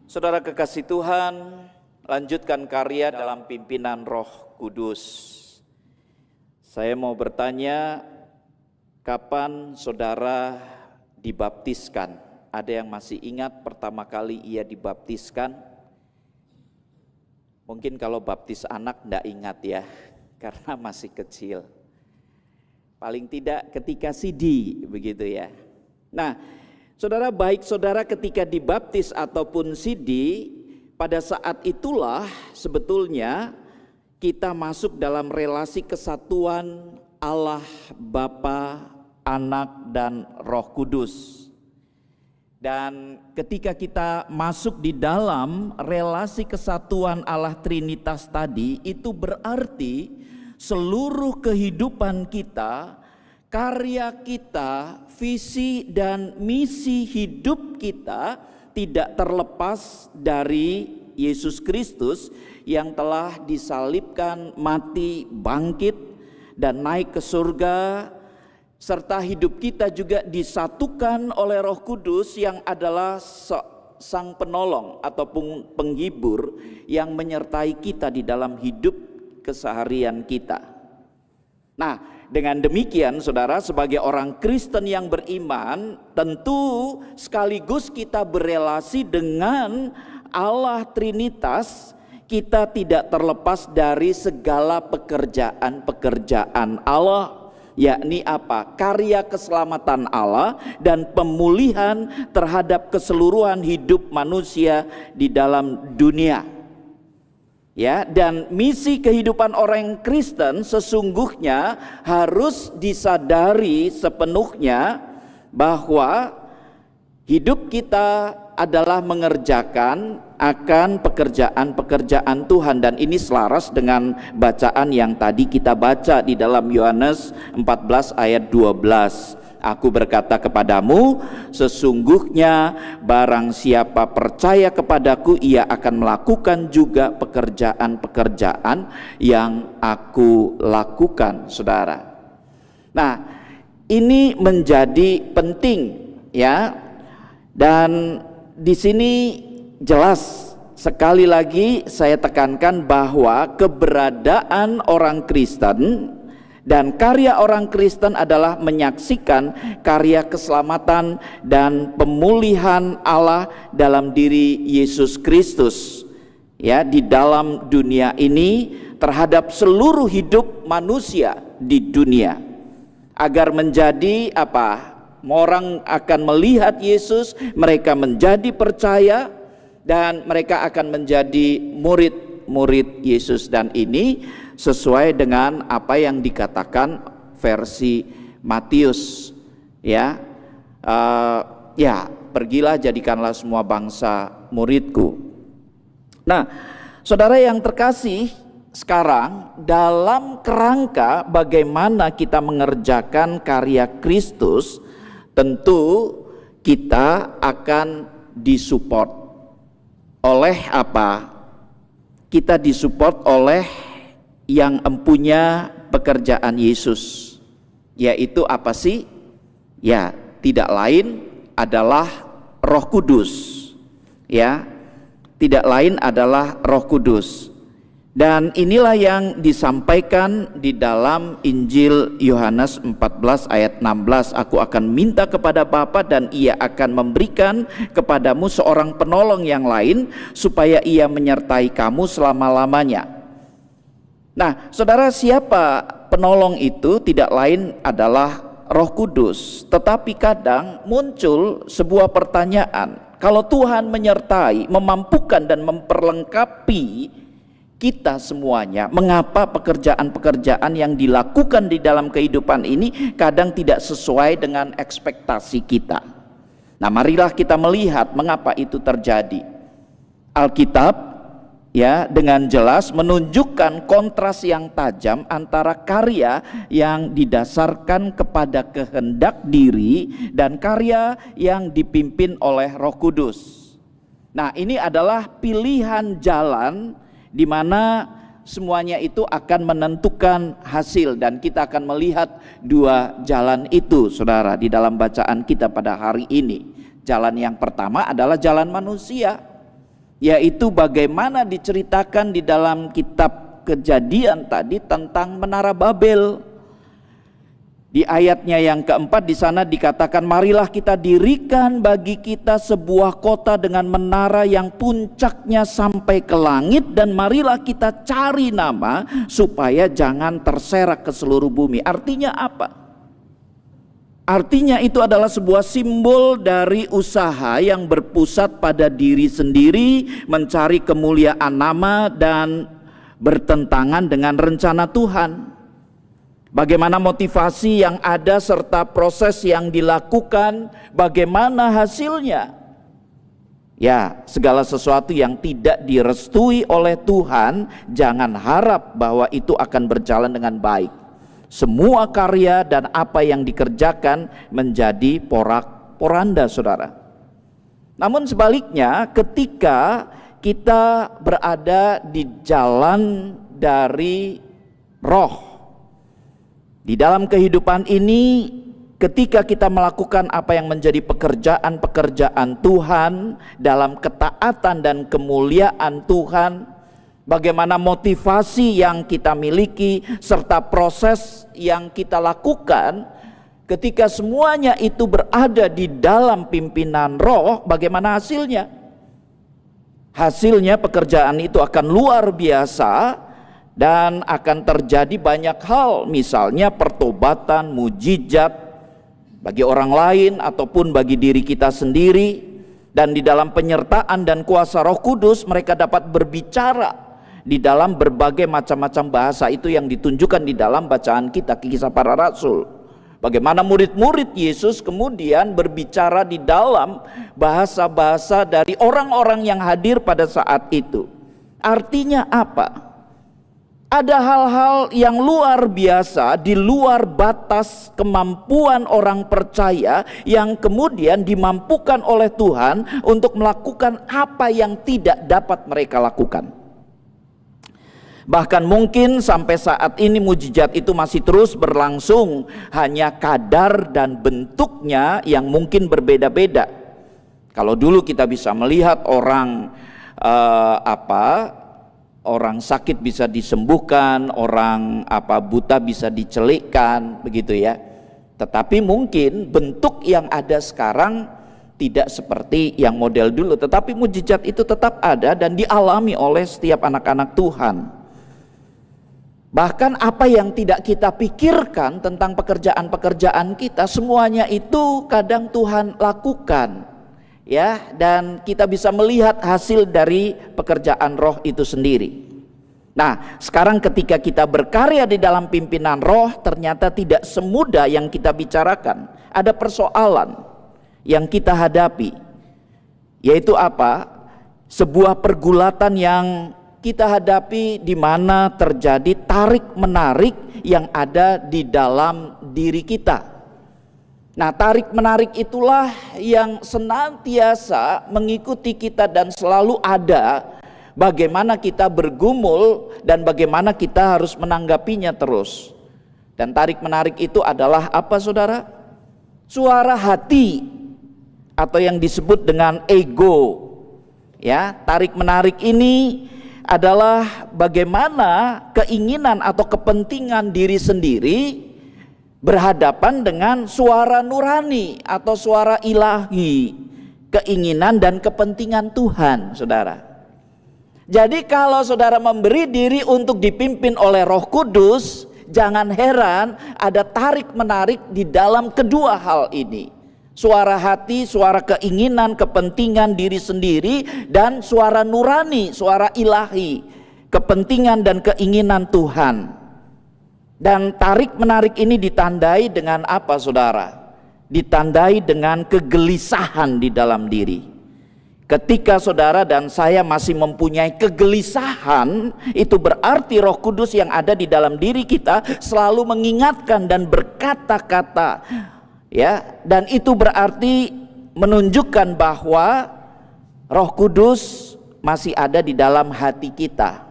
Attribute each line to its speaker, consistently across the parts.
Speaker 1: Saudara kekasih Tuhan, lanjutkan karya dalam pimpinan Roh Kudus. Saya mau bertanya, kapan saudara dibaptiskan? Ada yang masih ingat pertama kali ia dibaptiskan? Mungkin kalau baptis anak enggak ingat ya, karena masih kecil. Paling tidak ketika CD, begitu ya. Nah, saudara, baik saudara ketika dibaptis ataupun CD, pada saat itulah sebetulnya kita masuk dalam relasi kesatuan Allah Bapa, Anak, dan Roh Kudus. Dan ketika kita masuk di dalam relasi kesatuan Allah Trinitas tadi, itu berarti seluruh kehidupan kita, karya kita, visi dan misi hidup kita tidak terlepas dari Yesus Kristus yang telah disalibkan, mati, bangkit, dan naik ke surga, serta hidup kita juga disatukan oleh Roh Kudus yang adalah sang penolong ataupun penghibur yang menyertai kita di dalam hidup keseharian kita. Nah, dengan demikian saudara, sebagai orang Kristen yang beriman, tentu sekaligus kita berelasi dengan Allah Trinitas. Kita tidak terlepas dari segala pekerjaan-pekerjaan Allah, yakni apa? Karya keselamatan Allah dan pemulihan terhadap keseluruhan hidup manusia di dalam dunia. Ya, dan misi kehidupan orang Kristen sesungguhnya harus disadari sepenuhnya bahwa hidup kita adalah mengerjakan akan pekerjaan-pekerjaan Tuhan, dan ini selaras dengan bacaan yang tadi kita baca di dalam Yohanes 14 ayat 12. Aku berkata kepadamu, sesungguhnya barang siapa percaya kepadaku, ia akan melakukan juga pekerjaan-pekerjaan yang aku lakukan, saudara. Nah, ini menjadi penting ya. Dan di sini jelas sekali lagi saya tekankan bahwa keberadaan orang Kristen dan karya orang Kristen adalah menyaksikan karya keselamatan dan pemulihan Allah dalam diri Yesus Kristus ya, di dalam dunia ini terhadap seluruh hidup manusia di dunia, agar menjadi apa? Orang akan melihat Yesus, mereka menjadi percaya, dan mereka akan menjadi murid-murid Yesus. Dan ini sesuai dengan apa yang dikatakan versi Matius, ya, pergilah jadikanlah semua bangsa muridku. Nah, saudara yang terkasih, sekarang dalam kerangka bagaimana kita mengerjakan karya Kristus, tentu kita akan disupport oleh apa? Kita disupport oleh yang empunya pekerjaan Yesus, yaitu apa sih? Ya, tidak lain adalah Roh Kudus. Ya, tidak lain adalah Roh Kudus. Dan inilah yang disampaikan di dalam Injil Yohanes 14 ayat 16. Aku akan minta kepada Bapa dan ia akan memberikan kepadamu seorang penolong yang lain, supaya ia menyertai kamu selama-lamanya. Nah, saudara, siapa penolong itu? Tidak lain adalah Roh Kudus. Tetapi kadang muncul sebuah pertanyaan, kalau Tuhan menyertai, memampukan dan memperlengkapi kita semuanya, mengapa pekerjaan-pekerjaan yang dilakukan di dalam kehidupan ini kadang tidak sesuai dengan ekspektasi kita? Nah, marilah kita melihat mengapa itu terjadi. Alkitab ya dengan jelas menunjukkan kontras yang tajam antara karya yang didasarkan kepada kehendak diri dan karya yang dipimpin oleh Roh Kudus. Nah, ini adalah pilihan jalan di mana semuanya itu akan menentukan hasil, dan kita akan melihat dua jalan itu, saudara, di dalam bacaan kita pada hari ini. Jalan yang pertama adalah jalan manusia, yaitu bagaimana diceritakan di dalam kitab Kejadian tadi tentang Menara Babel. Di ayatnya yang keempat di sana dikatakan, marilah kita dirikan bagi kita sebuah kota dengan menara yang puncaknya sampai ke langit, dan marilah kita cari nama supaya jangan terserak ke seluruh bumi. Artinya apa? Artinya itu adalah sebuah simbol dari usaha yang berpusat pada diri sendiri, mencari kemuliaan nama dan bertentangan dengan rencana Tuhan. Bagaimana motivasi yang ada serta proses yang dilakukan, bagaimana hasilnya? Ya, segala sesuatu yang tidak direstui oleh Tuhan, jangan harap bahwa itu akan berjalan dengan baik. Semua karya dan apa yang dikerjakan menjadi porak-poranda, saudara. Namun sebaliknya, ketika kita berada di jalan dari roh, di dalam kehidupan ini, ketika kita melakukan apa yang menjadi pekerjaan-pekerjaan Tuhan dalam ketaatan dan kemuliaan Tuhan, bagaimana motivasi yang kita miliki serta proses yang kita lakukan, ketika semuanya itu berada di dalam pimpinan roh, bagaimana hasilnya? Hasilnya pekerjaan itu akan luar biasa. Dan akan terjadi banyak hal, misalnya pertobatan, mujizat bagi orang lain ataupun bagi diri kita sendiri. Dan di dalam penyertaan dan kuasa Roh Kudus, mereka dapat berbicara di dalam berbagai macam-macam bahasa. Itu yang ditunjukkan di dalam bacaan kita, Kisah Para Rasul. Bagaimana murid-murid Yesus kemudian berbicara di dalam bahasa-bahasa dari orang-orang yang hadir pada saat itu. Artinya apa? Ada hal-hal yang luar biasa di luar batas kemampuan orang percaya yang kemudian dimampukan oleh Tuhan untuk melakukan apa yang tidak dapat mereka lakukan. Bahkan mungkin sampai saat ini mujizat itu masih terus berlangsung, hanya kadar dan bentuknya yang mungkin berbeda-beda. Kalau dulu kita bisa melihat orang orang sakit bisa disembuhkan, orang buta bisa dicelikkan, begitu ya. Tetapi mungkin bentuk yang ada sekarang tidak seperti yang model dulu, tetapi mujizat itu tetap ada dan dialami oleh setiap anak-anak Tuhan. Bahkan apa yang tidak kita pikirkan tentang pekerjaan-pekerjaan kita, semuanya itu kadang Tuhan lakukan. Ya, dan kita bisa melihat hasil dari pekerjaan roh itu sendiri. Nah, sekarang ketika kita berkarya di dalam pimpinan roh, ternyata tidak semudah yang kita bicarakan. Ada persoalan yang kita hadapi, yaitu apa? Sebuah pergulatan yang kita hadapi di mana terjadi tarik-menarik yang ada di dalam diri kita. Nah, tarik-menarik itulah yang senantiasa mengikuti kita dan selalu ada. Bagaimana kita bergumul dan bagaimana kita harus menanggapinya terus. Dan tarik-menarik itu adalah apa, saudara? Suara hati atau yang disebut dengan ego. Ya, tarik-menarik ini adalah bagaimana keinginan atau kepentingan diri sendiri berhadapan dengan suara nurani atau suara ilahi, keinginan dan kepentingan Tuhan, saudara. Jadi kalau saudara memberi diri untuk dipimpin oleh Roh Kudus, jangan heran ada tarik-menarik di dalam kedua hal ini. Suara hati, suara keinginan, kepentingan diri sendiri, dan suara nurani, suara ilahi, kepentingan dan keinginan Tuhan. Dan tarik-menarik ini ditandai dengan apa, saudara? Ditandai dengan kegelisahan di dalam diri. Ketika saudara dan saya masih mempunyai kegelisahan, itu berarti Roh Kudus yang ada di dalam diri kita selalu mengingatkan dan berkata-kata, ya, dan itu berarti menunjukkan bahwa Roh Kudus masih ada di dalam hati kita.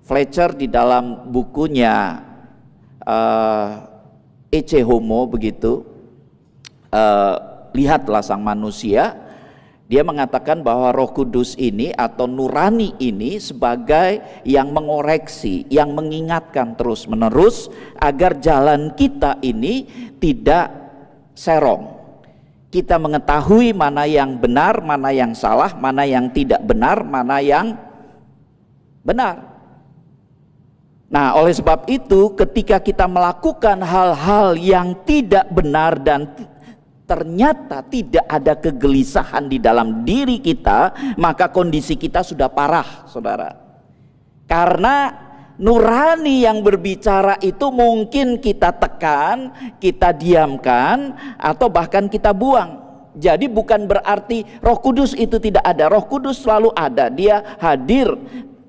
Speaker 1: Fletcher di dalam bukunya Ecce Homo, begitu, lihatlah sang manusia, Dia mengatakan bahwa Roh Kudus ini atau nurani ini sebagai yang mengoreksi, yang mengingatkan terus-menerus agar jalan kita ini tidak serong. Kita mengetahui mana yang benar, mana yang salah, mana yang tidak benar, mana yang benar. Nah, oleh sebab itu ketika kita melakukan hal-hal yang tidak benar dan ternyata tidak ada kegelisahan di dalam diri kita, maka kondisi kita sudah parah, saudara. Karena nurani yang berbicara itu mungkin kita tekan, kita diamkan, atau bahkan kita buang. Jadi bukan berarti Roh Kudus itu tidak ada. Roh Kudus selalu ada, dia hadir,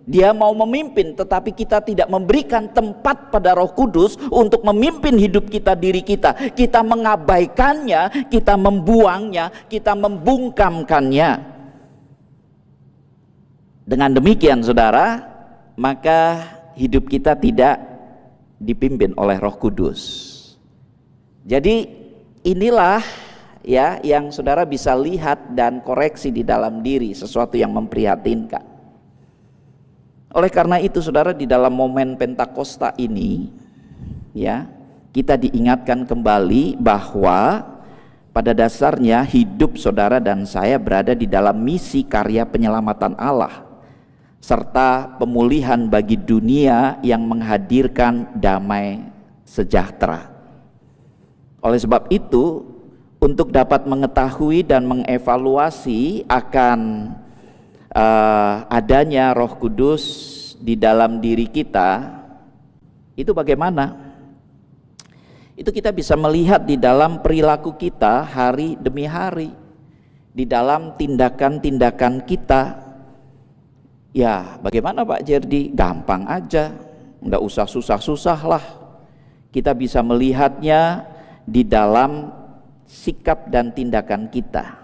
Speaker 1: dia mau memimpin, tetapi kita tidak memberikan tempat pada Roh Kudus untuk memimpin hidup kita, diri kita. Kita mengabaikannya, kita membuangnya, kita membungkamkannya. Dengan demikian, saudara, maka hidup kita tidak dipimpin oleh Roh Kudus. Jadi inilah ya yang saudara bisa lihat dan koreksi di dalam diri, sesuatu yang memprihatinkan. Oleh karena itu saudara, di dalam momen Pentakosta ini ya, kita diingatkan kembali bahwa pada dasarnya hidup saudara dan saya berada di dalam misi karya penyelamatan Allah serta pemulihan bagi dunia yang menghadirkan damai sejahtera. Oleh sebab itu, untuk dapat mengetahui dan mengevaluasi akan adanya Roh Kudus di dalam diri kita, itu bagaimana? Itu kita bisa melihat di dalam perilaku kita hari demi hari, di dalam tindakan-tindakan kita. Ya, bagaimana Pak Jerdi? Gampang aja, nggak usah susah-susah lah. Kita bisa melihatnya di dalam sikap dan tindakan kita.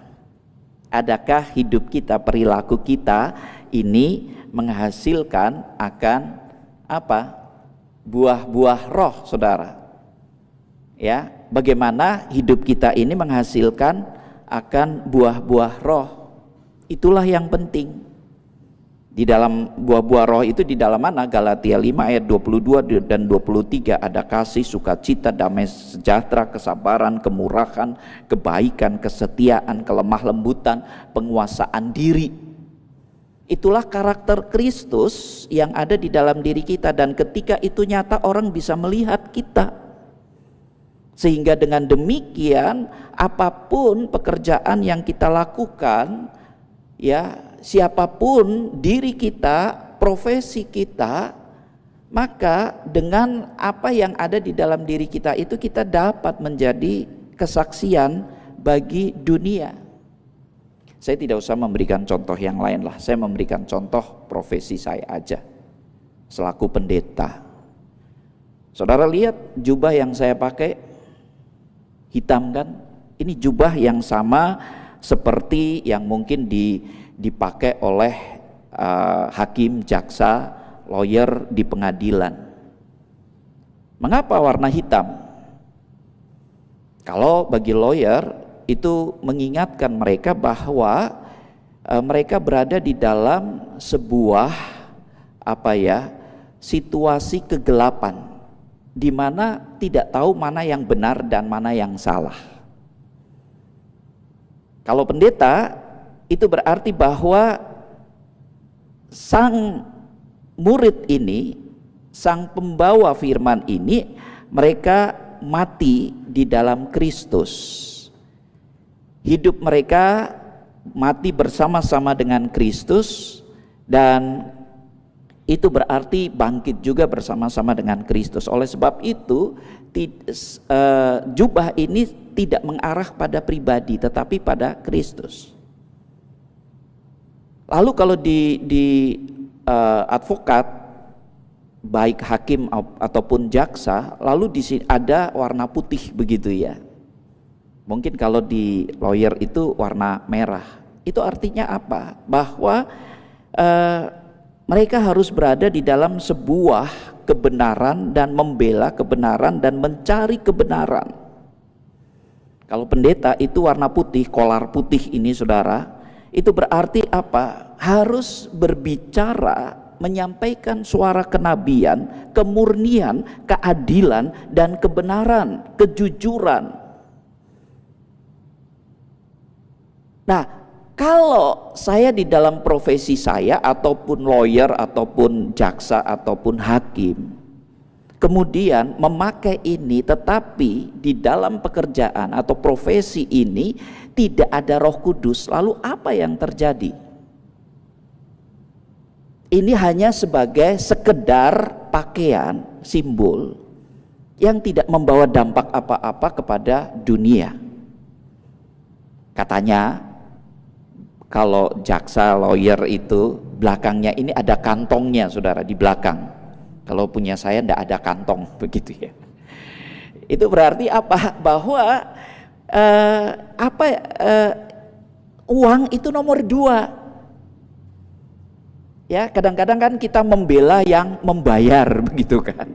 Speaker 1: Adakah hidup kita, perilaku kita ini menghasilkan akan apa? Buah-buah roh, saudara. Ya, bagaimana hidup kita ini menghasilkan akan buah-buah roh? Itulah yang penting. Di dalam buah-buah roh itu di dalam mana? Galatia 5 ayat 22 dan 23 ada kasih, sukacita, damai sejahtera, kesabaran, kemurahan, kebaikan, kesetiaan, kelemah lembutan, penguasaan diri. Itulah karakter Kristus yang ada di dalam diri kita, dan ketika itu nyata orang bisa melihat kita. Sehingga dengan demikian apapun pekerjaan yang kita lakukan, ya, siapapun diri kita, profesi kita, maka dengan apa yang ada di dalam diri kita itu kita dapat menjadi kesaksian bagi dunia. Saya tidak usah memberikan contoh yang lain lah, saya memberikan contoh profesi saya aja selaku pendeta. Saudara lihat jubah yang saya pakai, hitam kan? Ini jubah yang sama seperti yang mungkin dipakai oleh hakim, jaksa, lawyer di pengadilan. Mengapa warna hitam? Kalau bagi lawyer itu mengingatkan mereka bahwa mereka berada di dalam sebuah situasi kegelapan di mana tidak tahu mana yang benar dan mana yang salah. Kalau pendeta itu berarti bahwa sang murid ini, sang pembawa firman ini, mereka mati di dalam Kristus. Hidup mereka mati bersama-sama dengan Kristus, dan itu berarti bangkit juga bersama-sama dengan Kristus. Oleh sebab itu jubah ini tidak mengarah pada pribadi tetapi pada Kristus. Lalu kalau di advokat, baik hakim ataupun jaksa, lalu di sini ada warna putih begitu ya. Mungkin kalau di lawyer itu warna merah. Itu artinya apa? Bahwa mereka harus berada di dalam sebuah kebenaran dan membela kebenaran dan mencari kebenaran. Kalau pendeta itu warna putih, kolar putih ini saudara, Itu berarti apa? Harus berbicara, menyampaikan suara kenabian, kemurnian, keadilan, dan kebenaran, kejujuran. Nah, kalau saya di dalam profesi saya, ataupun lawyer, ataupun jaksa, ataupun hakim, kemudian memakai ini, tetapi di dalam pekerjaan atau profesi ini tidak ada Roh Kudus, lalu apa yang terjadi? Ini hanya sebagai sekedar pakaian, simbol yang tidak membawa dampak apa-apa kepada dunia. Katanya kalau jaksa, lawyer itu belakangnya ini ada kantongnya, saudara, di belakang. Kalau punya saya tidak ada kantong, begitu ya. Itu berarti apa? Bahwa uang itu nomor 2. Ya, kadang-kadang kan kita membela yang membayar, begitu kan.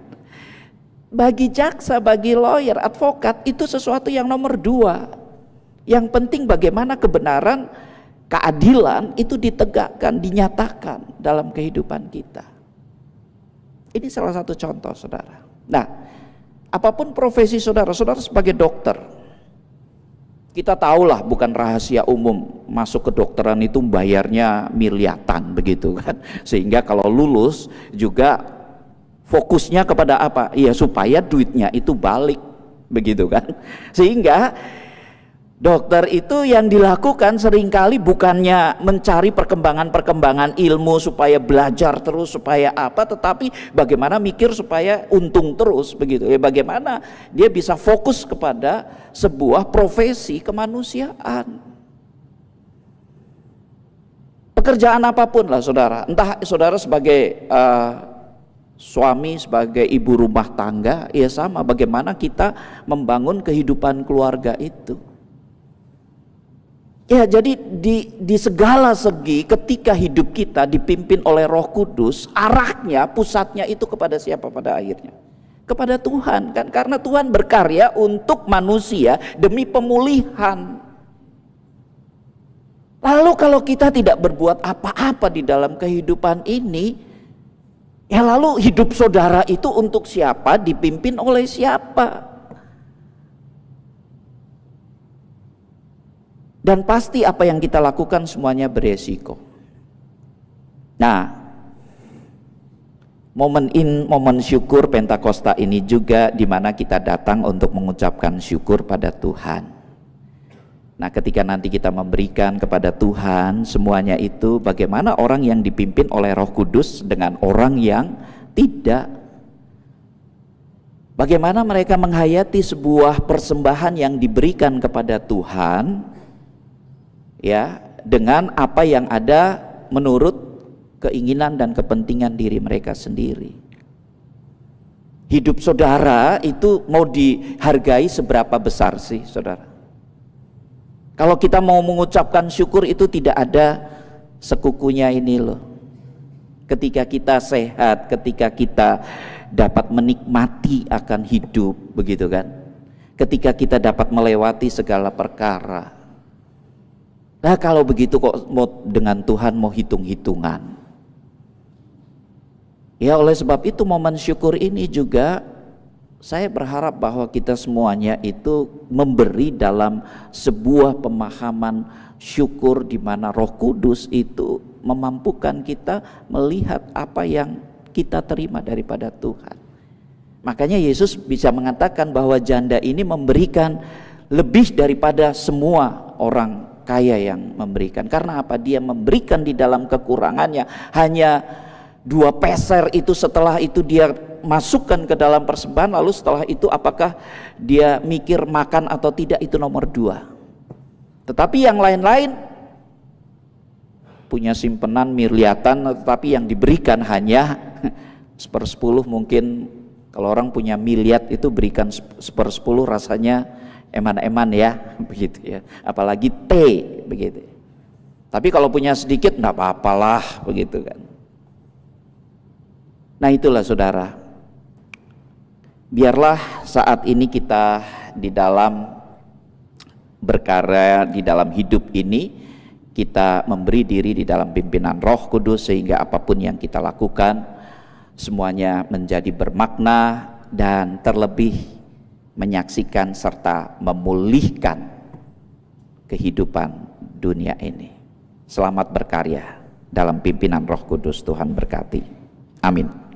Speaker 1: Bagi jaksa, bagi lawyer, advokat, itu sesuatu yang nomor 2. Yang penting bagaimana kebenaran, keadilan itu ditegakkan, dinyatakan dalam kehidupan kita. Ini salah satu contoh, saudara. Nah, apapun profesi saudara, saudara sebagai dokter, kita tahulah bukan rahasia umum, masuk kedokteran itu bayarnya miliatan, begitu kan. Sehingga kalau lulus juga fokusnya kepada apa? Ya supaya duitnya itu balik, begitu kan. Sehingga dokter itu yang dilakukan seringkali bukannya mencari perkembangan-perkembangan ilmu supaya belajar terus, supaya apa, tetapi bagaimana mikir supaya untung terus, begitu ya. Bagaimana dia bisa fokus kepada sebuah profesi kemanusiaan. Pekerjaan apapun lah, saudara, entah saudara sebagai suami, sebagai ibu rumah tangga, ya sama, bagaimana kita membangun kehidupan keluarga itu. Ya, jadi di segala segi ketika hidup kita dipimpin oleh Roh Kudus, arahnya, pusatnya itu kepada siapa pada akhirnya? Kepada Tuhan kan, karena Tuhan berkarya untuk manusia demi pemulihan. Lalu kalau kita tidak berbuat apa-apa di dalam kehidupan ini, ya lalu hidup saudara itu untuk siapa? Dipimpin oleh siapa? Dan pasti apa yang kita lakukan semuanya beresiko. Nah, momen syukur Pentakosta ini juga di mana kita datang untuk mengucapkan syukur pada Tuhan. Nah, ketika nanti kita memberikan kepada Tuhan semuanya itu, bagaimana orang yang dipimpin oleh Roh Kudus dengan orang yang tidak? Bagaimana mereka menghayati sebuah persembahan yang diberikan kepada Tuhan, ya, dengan apa yang ada menurut keinginan dan kepentingan diri mereka sendiri. Hidup saudara itu mau dihargai seberapa besar sih, saudara? Kalau kita mau mengucapkan syukur itu tidak ada sekukunya ini loh. Ketika kita sehat, ketika kita dapat menikmati akan hidup, begitu kan? Ketika kita dapat melewati segala perkara. Nah, kalau begitu kok mau dengan Tuhan mau hitung-hitungan. Ya, oleh sebab itu momen syukur ini juga saya berharap bahwa kita semuanya itu memberi dalam sebuah pemahaman syukur di mana Roh Kudus itu memampukan kita melihat apa yang kita terima daripada Tuhan. Makanya Yesus bisa mengatakan bahwa janda ini memberikan lebih daripada semua orang kaya yang memberikan. Karena apa? Dia memberikan di dalam kekurangannya. Hanya 2 peser itu, setelah itu dia masukkan ke dalam persembahan, lalu setelah itu apakah dia mikir makan atau tidak, itu nomor 2. Tetapi yang lain-lain punya simpenan miliatan, tetapi yang diberikan hanya 1/10. Mungkin kalau orang punya miliat itu berikan 1/10 rasanya eman-eman ya, begitu ya. Apalagi teh, begitu. Tapi kalau punya sedikit enggak apa-apalah, begitu kan. Nah, itulah saudara. Biarlah saat ini kita di dalam berkarya, di dalam hidup ini, kita memberi diri di dalam pimpinan Roh Kudus sehingga apapun yang kita lakukan semuanya menjadi bermakna dan terlebih menyaksikan serta memulihkan kehidupan dunia ini. Selamat berkarya dalam pimpinan Roh Kudus. Tuhan berkati. Amin.